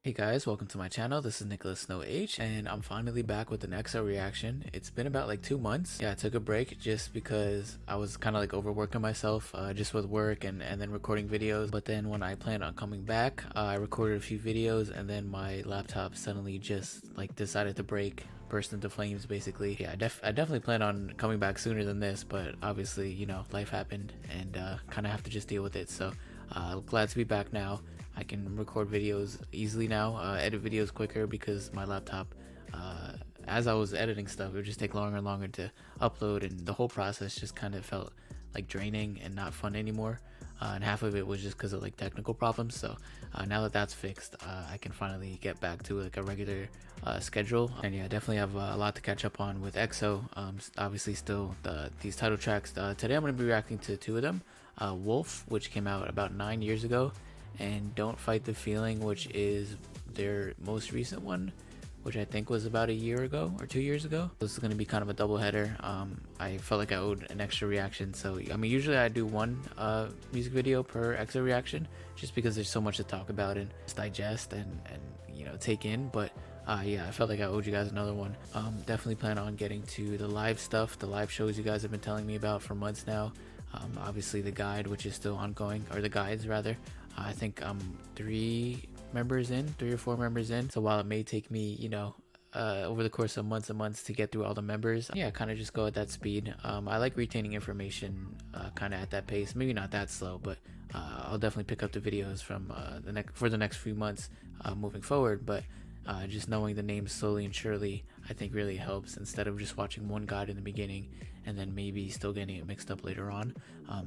Hey guys, welcome to my channel. This is Nicholas Snow H, and I'm finally back with an EXO reaction. It's been about like 2 months. Yeah, I took a break just because I was kind of like overworking myself, just with work and then recording videos. But then when I planned on coming back, I recorded a few videos, and then my laptop suddenly just like decided to break, burst into flames basically. Yeah, I definitely plan on coming back sooner than this, but obviously, life happened, and kind of have to just deal with it. So glad to be back now. I can record videos easily now, edit videos quicker because my laptop, as I was editing stuff, it would just take longer and longer to upload, and the whole process just kind of felt like draining and not fun anymore. And half of it was just because of like technical problems. So now that that's fixed, I can finally get back to like a regular schedule. And yeah, definitely have a lot to catch up on with EXO. Obviously, still these title tracks. Today I'm going to be reacting to two of them. Wolf, which came out about 9 years ago, and Don't Fight the Feeling, which is their most recent one, which I think was about a year ago or 2 years ago. This is going to be kind of a double header. I felt like I owed an extra reaction, so I mean usually I do one music video per EXO reaction just because there's so much to talk about and just digest and take in. But yeah, I felt like I owed you guys another one. Definitely plan on getting to the live stuff, the live shows you guys have been telling me about for months now. Obviously the guide, which is still ongoing, or the guides rather. I think I'm 3 or 4 members in. So while it may take me, over the course of months and months to get through all the members, yeah, kind of just go at that speed. I like retaining information kind of at that pace. Maybe not that slow, but I'll definitely pick up the videos from the next few months moving forward. But just knowing the names slowly and surely, I think really helps, instead of just watching one guide in the beginning and then maybe still getting it mixed up later on.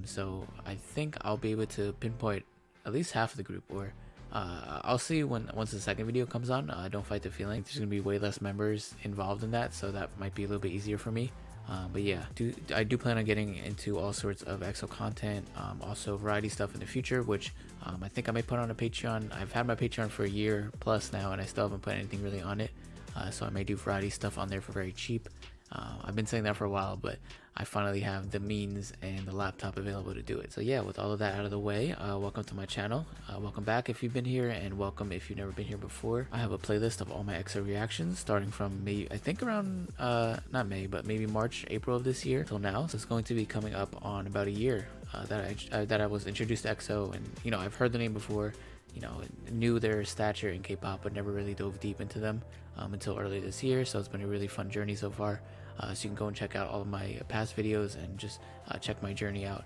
So I think I'll be able to pinpoint at least half of the group, or I'll see once the second video comes on. Don't Fight the Feeling. There's gonna be way less members involved in that, so that might be a little bit easier for me. But yeah, I do plan on getting into all sorts of EXO content, also variety stuff in the future, which I think I may put on a Patreon. I've had my Patreon for a year plus now, and I still haven't put anything really on it. So I may do variety stuff on there for very cheap. I've been saying that for a while, but I finally have the means and the laptop available to do it. So yeah, with all of that out of the way, welcome to my channel. Welcome back if you've been here, and welcome if you've never been here before. I have a playlist of all my EXO reactions starting from May, I think around not May, but maybe March, April of this year till now. So it's going to be coming up on about a year that I was introduced to EXO, and I've heard the name before. Knew their stature in K-pop, but never really dove deep into them until earlier this year. So it's been a really fun journey so far. So you can go and check out all of my past videos and just check my journey out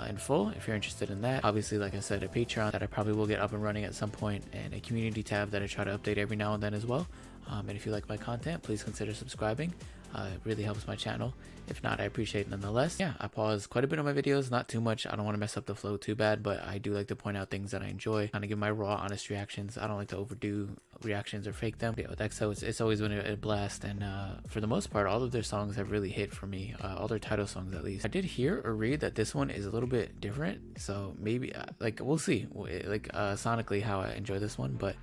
in full if you're interested in that. Obviously, like I said, a Patreon that I probably will get up and running at some point, and a community tab that I try to update every now and then as well. And if you like my content, please consider subscribing. It really helps my channel. If not, I appreciate it nonetheless. Yeah, I pause quite a bit on my videos, not too much. I don't want to mess up the flow too bad, but I do like to point out things that I enjoy, kind of give my raw, honest reactions. I don't like to overdo reactions or fake them. Yeah, with EXO, it's always been a blast, and for the most part, all of their songs have really hit for me. All their title songs, at least. I did hear or read that this one is a little bit different, so maybe like we'll see, like sonically how I enjoy this one, but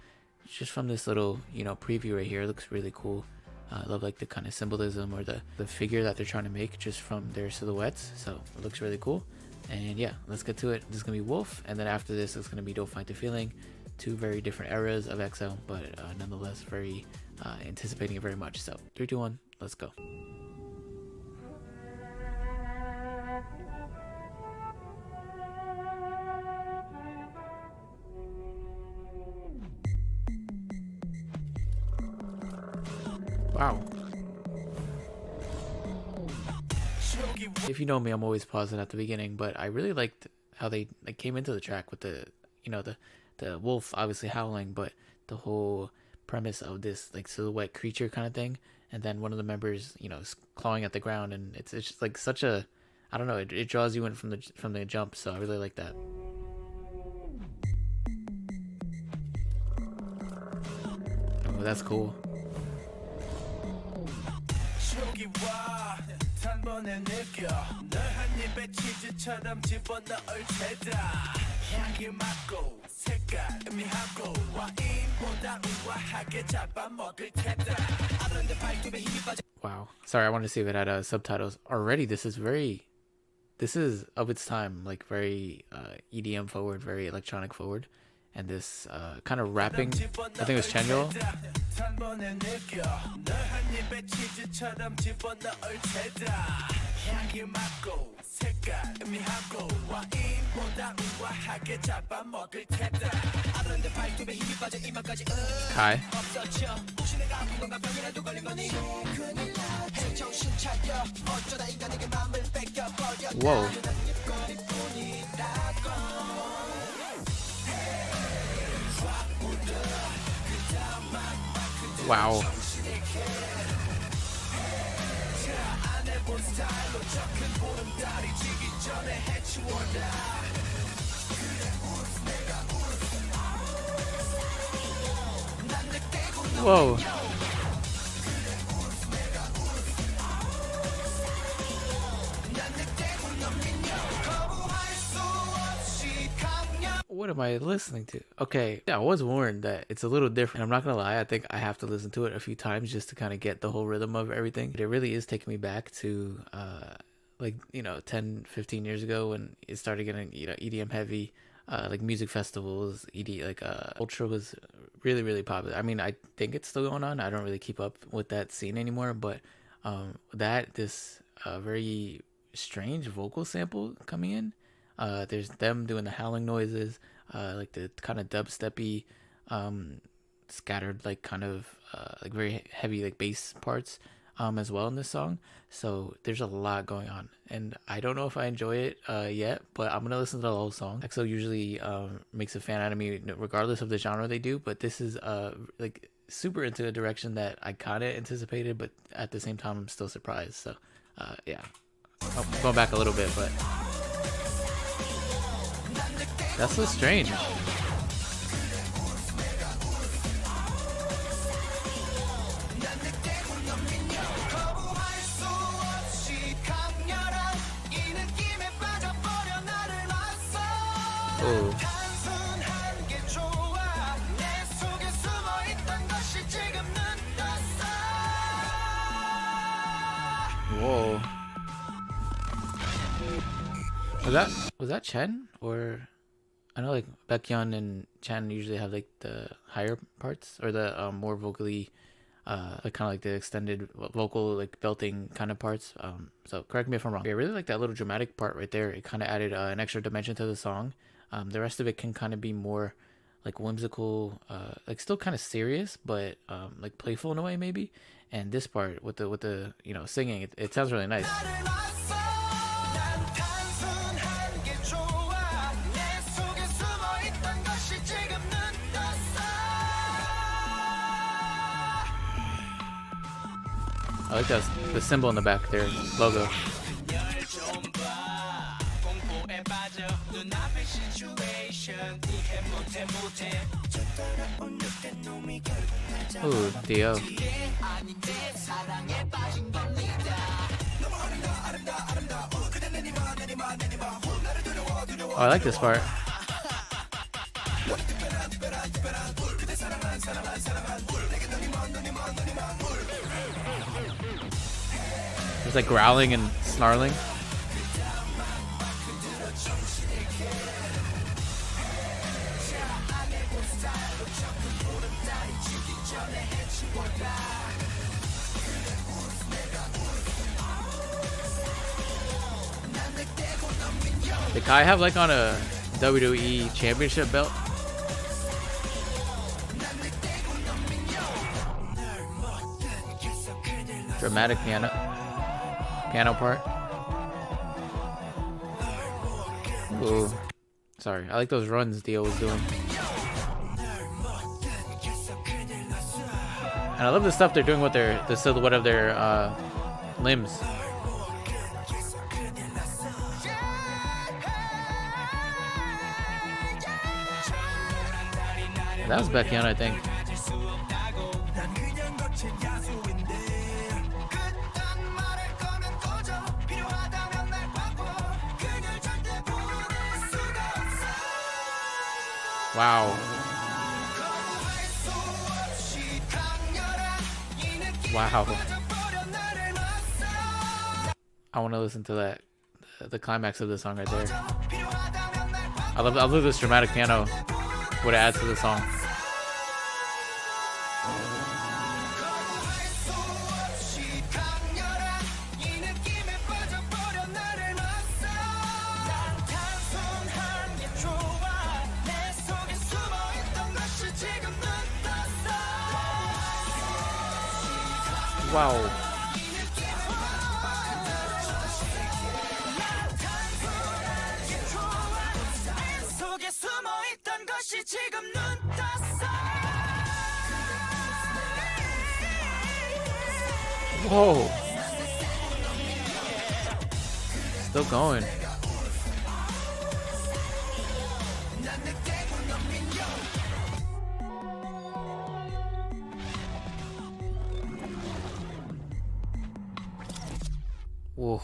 just from this little preview right here, it looks really cool. I love like the kind of symbolism or the figure that they're trying to make just from their silhouettes, so it looks really cool. And yeah, let's get to it. This is gonna be Wolf, and then after this it's gonna be Don't Fight the Feeling. Two very different eras of EXO, but nonetheless very anticipating it very much. So 3, 2, 1, let's go. Wow. If you know me, I'm always pausing at the beginning, but I really liked how they came into the track with the wolf obviously howling, but the whole premise of this like silhouette creature kind of thing, and then one of the members clawing at the ground, and it's just like such a, I don't know, it draws you in from the jump. So I really like that. Oh, that's cool. Wow. Sorry, I wanted to see if it had subtitles. Already, this is of its time, like very EDM forward, very electronic forward. and this kind of rapping. I think it was Chanyeol. Kai. Whoa. Wow. Whoa. What am I listening to? Okay, yeah, I was warned that it's a little different. I'm not gonna lie, I think I have to listen to it a few times just to kind of get the whole rhythm of everything. But it really is taking me back to like, you know, 10-15 years ago when it started getting, you know, EDM heavy, like music festivals. Ultra was really popular. I mean, I think it's still going on. I don't really keep up with that scene anymore, but this very strange vocal sample coming in. There's them doing the howling noises, like the kind of dubsteppy, scattered, like kind of like very heavy like bass parts, as well in this song. So there's a lot going on, and I don't know if I enjoy it yet, but I'm gonna listen to the whole song. EXO usually makes a fan out of me regardless of the genre they do, but this is like super into a direction that I kind of anticipated, but at the same time I'm still surprised. So yeah, I'm going back a little bit, but that's so strange. Oh. Whoa. Was that Chen? Or I know like Baekhyun and Chan usually have like the higher parts, or the more vocally like kind of like the extended vocal like belting kind of parts. So correct me if I'm wrong. I really like that little dramatic part right there. It kind of added an extra dimension to the song. The rest of it can kind of be more like whimsical, like still kind of serious, but like playful in a way maybe. And this part with the you know, singing, it sounds really nice. I like that, the symbol in the back there, logo. Ooh, Dio. Oh, I like this part. There's like growling and snarling. Did Kai have like on a WWE championship belt? Dramatic piano part. Ooh. Sorry, I like those runs Dio was doing. And I love the stuff they're doing with the silhouette of their limbs. That was Baekhyun, I think. Wow. Wow. I want to listen to that, the climax of the song right there. I love this dramatic piano what it adds to the song. Wow. Whoa. Still going. Whoa.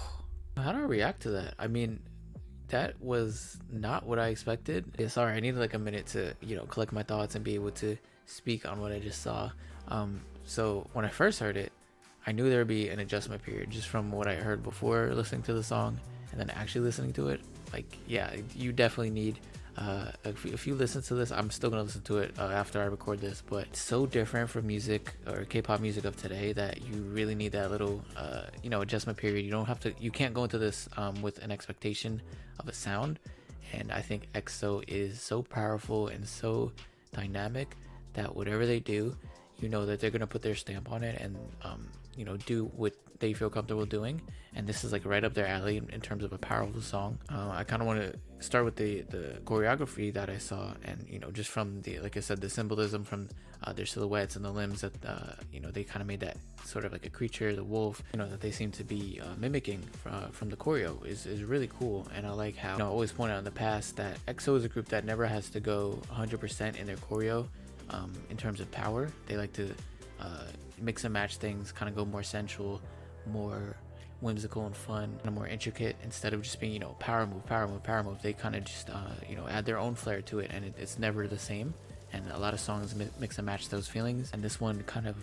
How do I react to that? I mean, that was not what I expected. Yeah, sorry, I needed like a minute to, collect my thoughts and be able to speak on what I just saw. So when I first heard it, I knew there would be an adjustment period just from what I heard before listening to the song and then actually listening to it. Like, yeah, you definitely need if you listen to this. I'm still gonna listen to it after I record this, but it's so different from music or K-pop music of today that you really need that little adjustment period. You can't go into this with an expectation of a sound. And I think EXO is so powerful and so dynamic that whatever they do, that they're gonna put their stamp on it and do what they feel comfortable doing. And this is like right up their alley in terms of a powerful song. I kind of want to start with the choreography that I saw, and just from the, like I said, the symbolism from their silhouettes and the limbs that they kind of made that sort of like a creature, the wolf, that they seem to be mimicking from the choreo is really cool. And I like how I always pointed out in the past that EXO is a group that never has to go 100% in their choreo in terms of power. They like to mix and match things, kind of go more sensual, more whimsical and fun, and more intricate, instead of just being power move, power move, power move. They kind of just add their own flair to it, and it's never the same. And a lot of songs mix and match those feelings, and this one kind of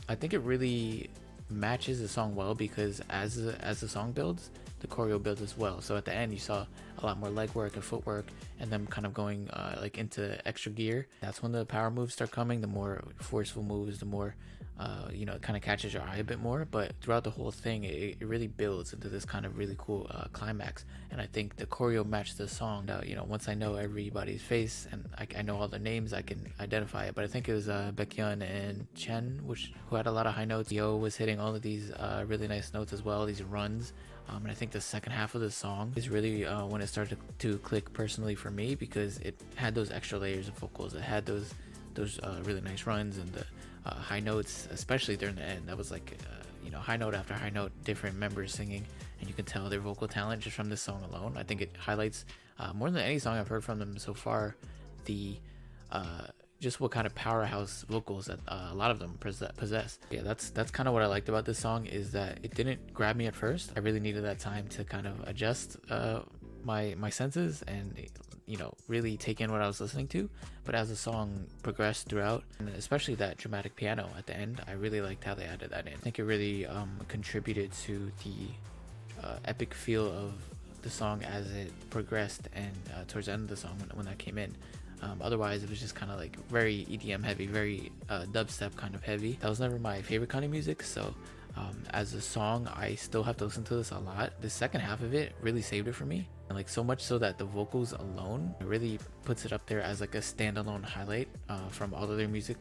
I think it really matches the song well, because as the song builds, the choreo builds as well. So at the end you saw a lot more leg work and footwork, and them kind of going like into extra gear. That's when the power moves start coming, the more forceful moves, the more it kind of catches your eye a bit more. But throughout the whole thing, it really builds into this kind of really cool climax. And I think the choreo matched the song. Once I know everybody's face and I know all their names, I can identify it. But I think it was Baekhyun and Chen who had a lot of high notes. Yo was hitting all of these really nice notes as well, these runs. And I think the second half of the song is really when it started to click personally for me, because it had those extra layers of vocals. It had those really nice runs and the high notes, especially during the end. That was like high note after high note, different members singing, and you can tell their vocal talent just from this song alone. I think it highlights more than any song I've heard from them so far, the just what kind of powerhouse vocals that a lot of them possess. Yeah, that's kind of what I liked about this song, is that it didn't grab me at first. I really needed that time to kind of adjust my senses and really take in what I was listening to. But as the song progressed throughout, and especially that dramatic piano at the end, I really liked how they added that in. I think it really contributed to the epic feel of the song as it progressed, and towards the end of the song when that came in. Otherwise it was just kind of like very EDM heavy, very dubstep kind of heavy. That was never my favorite kind of music, so as a song I still have to listen to this a lot. The second half of it really saved it for me, and like so much so that the vocals alone really puts it up there as like a standalone highlight from all of their music,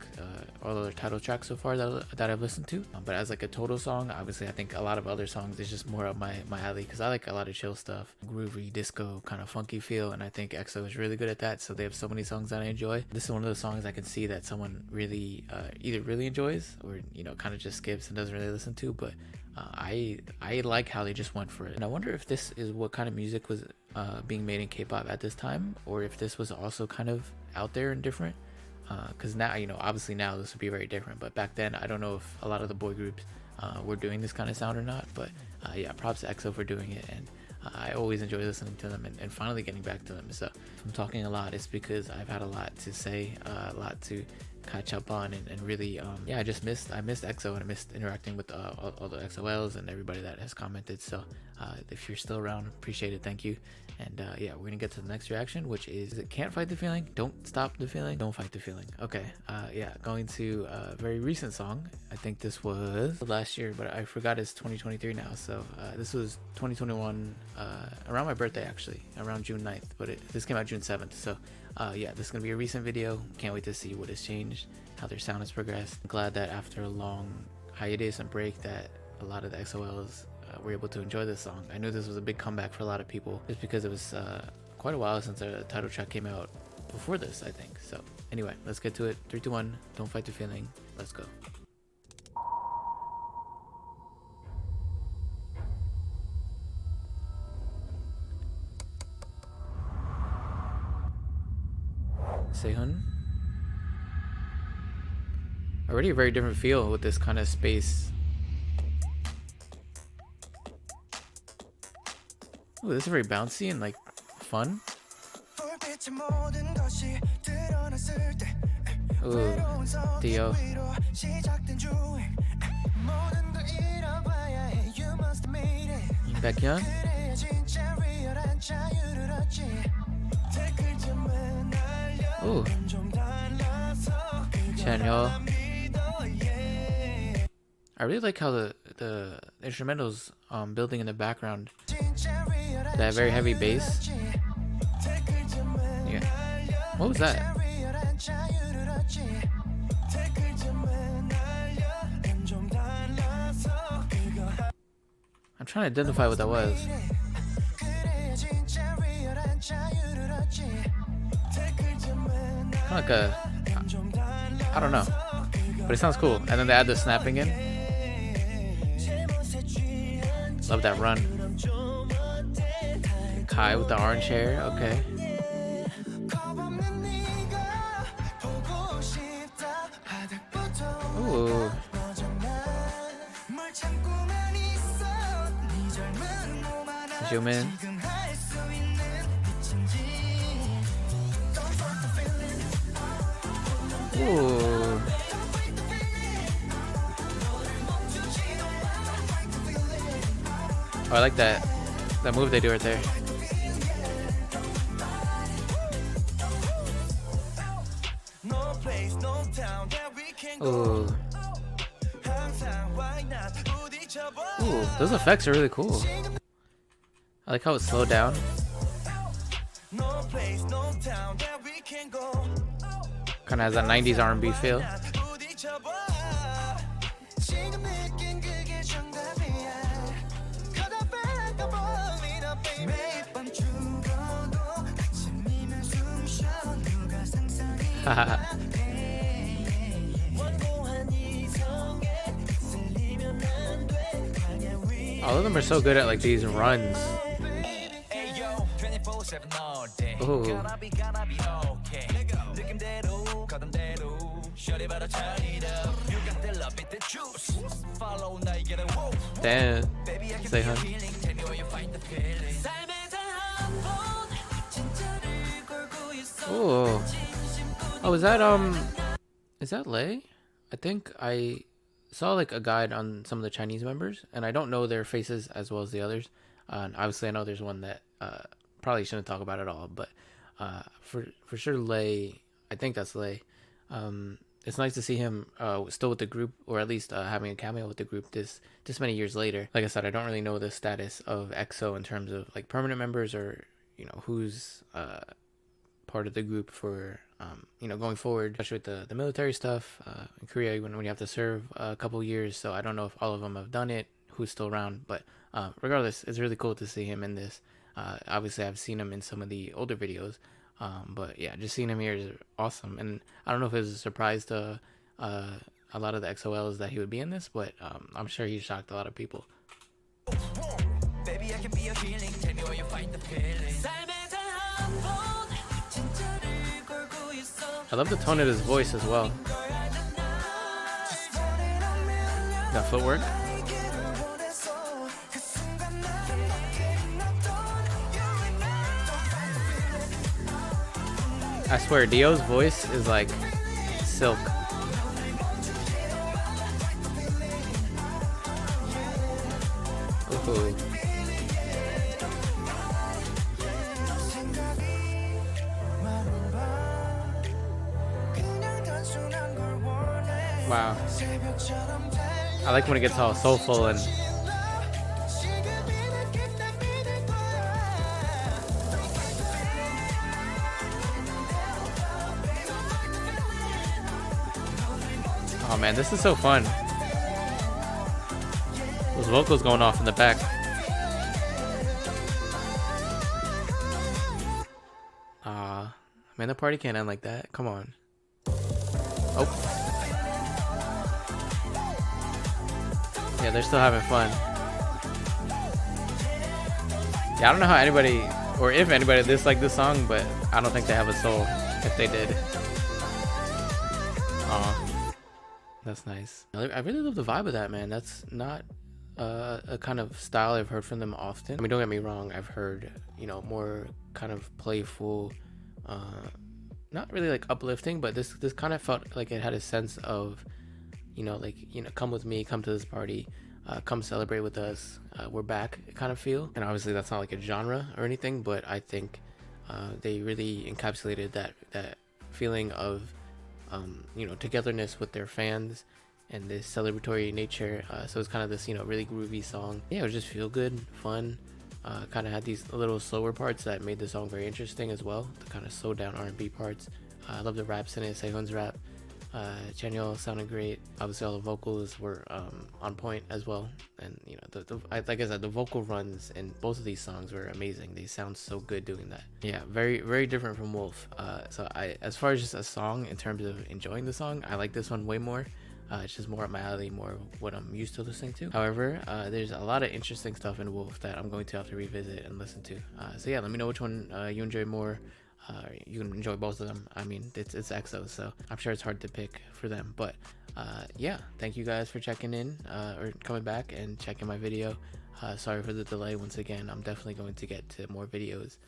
all of their title tracks so far that I've listened to. But as like a total song, obviously I think a lot of other songs is just more up my alley, because I like a lot of chill stuff, groovy disco kind of funky feel, and I think EXO is really good at that. So they have so many songs that I enjoy. This is one of the songs I can see that someone really either really enjoys or kind of just skips and doesn't really listen to. But I like how they just went for it. And I wonder if this is what kind of music was being made in K-pop at this time, or if this was also kind of out there and different, because now obviously now this would be very different, but back then I don't know if a lot of the boy groups were doing this kind of sound or not. But yeah, props to EXO for doing it, and I always enjoy listening to them and finally getting back to them. So if I'm talking a lot, it's because I've had a lot to say, a lot to catch up on, and really yeah, I missed EXO, and I missed interacting with all the XOLs and everybody that has commented. So if you're still around, appreciate it, thank you. And yeah, we're gonna get to the next reaction, which is it Can't Fight the Feeling, Don't Stop the Feeling, Don't Fight the Feeling. Okay, yeah, going to a very recent song. I think this was last year, but I forgot it's 2023 now. So this was 2021, around my birthday actually, around June 9th, but this came out June 7th. So yeah, this is gonna be a recent video. Can't wait to see what has changed, how their sound has progressed. I'm glad that after a long hiatus and break that a lot of the XOLs were able to enjoy this song. I knew this was a big comeback for a lot of people just because it was quite a while since the title track came out before this, I think. So anyway, let's get to it. 3, 2, 1, Don't Fight the Feeling. Let's go. Sehun. Already a very different feel with this kind of space. Ooh, this is very bouncy and like fun. Ooh, Dio. Baekhyun. Ooh, Chanyeol. I really like how the instrumentals building in the background. That very heavy bass. Yeah. What was that? I'm trying to identify what that was. Kind of like a, I don't know, but it sounds cool. And then they add the snapping in. Love that run. Kai with the orange hair, okay. Ooh. Zoom in. Ooh. Oh, I like that move they do right there. Ooh. Ooh, those effects are really cool. I like how it's slowed down. Kind of has that 90s R&B feel. All of them are so good at like these runs. Ooh. Damn. Sehun. Ooh. Oh, is that Lay? I think I saw like a guide on some of the Chinese members, and I don't know their faces as well as the others. And obviously, I know there's one that probably shouldn't talk about at all, but for sure, Lay. I think that's Lay. It's nice to see him still with the group, or at least having a cameo with the group this many years later. Like I said, I don't really know the status of EXO in terms of like permanent members, or who's part of the group for going forward, especially with the military stuff in Korea when you have to serve a couple years. So I don't know if all of them have done it, who's still around, but regardless, it's really cool to see him in this. Obviously I've seen him in some of the older videos, but yeah, just seeing him here is awesome. And I don't know if it was a surprise to a lot of the XOLs that he would be in this, but I'm sure he shocked a lot of people. Baby, I can be your healing. Tell me where you find the feeling. I love the tone of his voice as well. That footwork. I swear, Dio's voice is like silk. Ooh. Wow. I like when it gets all soulful and oh man, this is so fun. Those vocals going off in the back. Man, the party can't end like that. Come on. Oh. Yeah, they're still having fun. Yeah, I don't know how anybody, or if anybody disliked this song, but I don't think they have a soul if they did. Aw. That's nice. I really love the vibe of that, man. That's not a kind of style I've heard from them often. I mean, don't get me wrong. I've heard, you know, more kind of playful, not really like uplifting, but this kind of felt like it had a sense of, you know, like, you know, come with me, come to this party, come celebrate with us, we're back kind of feel. And obviously that's not like a genre or anything, but I think they really encapsulated that feeling of, you know, togetherness with their fans and this celebratory nature. So it's kind of this, you know, really groovy song. Yeah, it was just feel good, fun. Kind of had these little slower parts that made the song very interesting as well. The kind of slow down R&B parts. I love the raps in it. Sehun's rap. Chanyeol sounded great. Obviously all the vocals were on point as well. And you know, like I said, the vocal runs in both of these songs were amazing. They sound so good doing that. Yeah, very, very different from Wolf. So as far as just a song, in terms of enjoying the song, I like this one way more. It's just more up my alley, more what I'm used to listening to. However, there's a lot of interesting stuff in Wolf that I'm going to have to revisit and listen to. So yeah, let me know which one you enjoy more. You can enjoy both of them. I mean, it's EXO, so I'm sure it's hard to pick for them. But yeah, thank you guys for checking in or coming back and checking my video. Sorry for the delay once again. I'm definitely going to get to more videos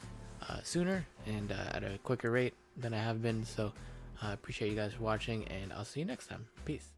sooner and at a quicker rate than I have been. So I appreciate you guys for watching, and I'll see you next time. Peace.